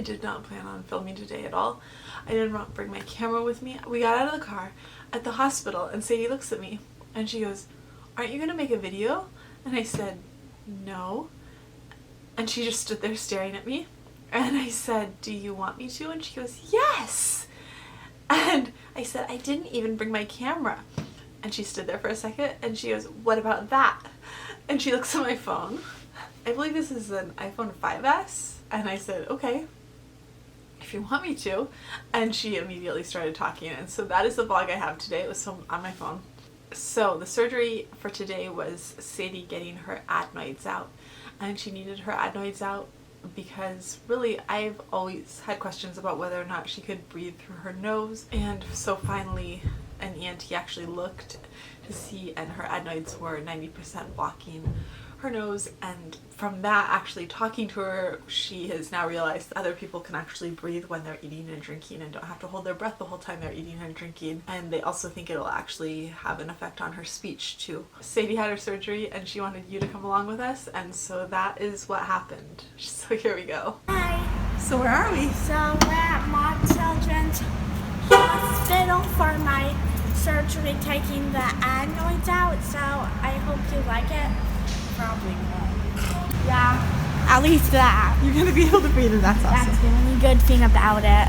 did not plan on filming today at all. I did not bring my camera with me. We got out of the car at the hospital and Sadie looks at me and she goes, "Aren't you gonna make a video?" And I said, "No." And she just stood there staring at me. And I said, "Do you want me to?" And she goes, "Yes." And I said, "I didn't even bring my camera." And she stood there for a second and she goes, "What about that?" And she looks at my phone. I believe this is an iPhone 5S. And I said, "Okay, if you want me to." And she immediately started talking. And so that is the vlog I have today. It was filmed on my phone. So the surgery for today was Sadie getting her adenoids out. And she needed her adenoids out because really I've always had questions about whether or not she could breathe through her nose. And so finally an ENT actually looked to see, and her adenoids were 90% blocking her nose. And from that, actually talking to her, she has now realized that other people can actually breathe when they're eating and drinking and don't have to hold their breath the whole time they're eating and drinking. And they also think it'll actually have an effect on her speech too. Sadie had her surgery and she wanted you to come along with us, and so that is what happened. So here we go. Hi. So where are we? So we're at Mott Children's Hospital for my surgery, taking the adenoids out. So I hope you like it. Probably not. Yeah, at least that. You're gonna be able to breathe, and that's awesome. That's the only good thing about it.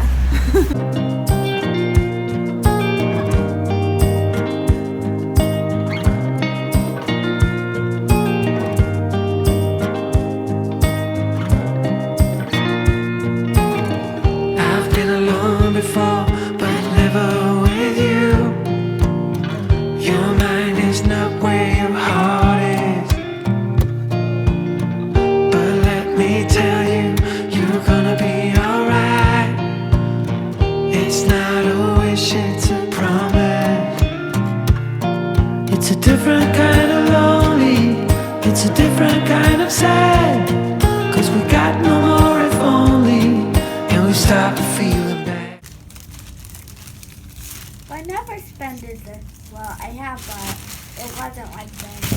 I've been alone before, but never with you. Your mind is not where your heart is. But let me tell you, you're gonna be alright. It's not a wish, it's a promise. It's a different kind of lonely, it's a different kind of sad. 'Cause we got no more if only, and we stopped feeling bad. I never spended this. Well, I have, but it wasn't like this.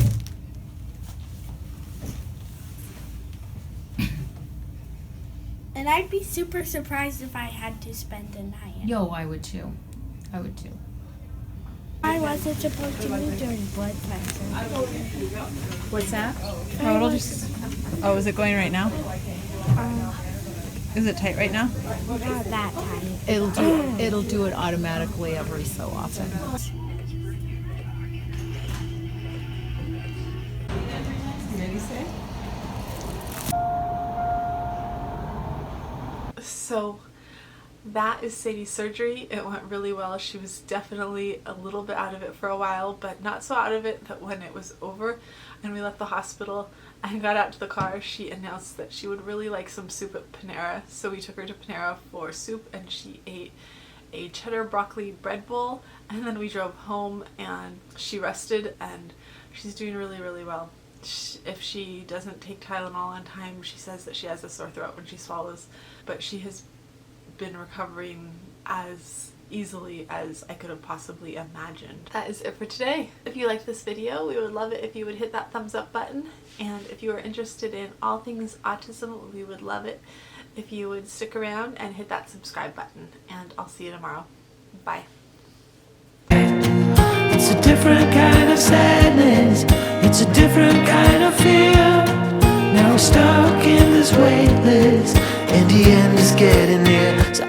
And I'd be super surprised if I had to spend the night. Yo, I would too. I would too. I wasn't supposed to move during blood pressure. What's that? Oh, it'll just. Oh, is it going right now? Is it tight right now? Not that tight. It'll do it automatically every so often. So that is Sadie's surgery. It went really well. She was definitely a little bit out of it for a while, but not so out of it that when it was over and we left the hospital and got out to the car, she announced that she would really like some soup at Panera. So we took her to Panera for soup and she ate a cheddar broccoli bread bowl, and then we drove home and she rested and she's doing really, really well. If she doesn't take Tylenol on time, she says that she has a sore throat when she swallows, but she has been recovering as easily as I could have possibly imagined. That is it for today. If you liked this video, we would love it if you would hit that thumbs up button, and if you are interested in all things autism, we would love it if you would stick around and hit that subscribe button, and I'll see you tomorrow. Bye. It's a different kind of sadness, it's a different kind of fear. Now we're stuck in this waitlist, and the end is getting near. So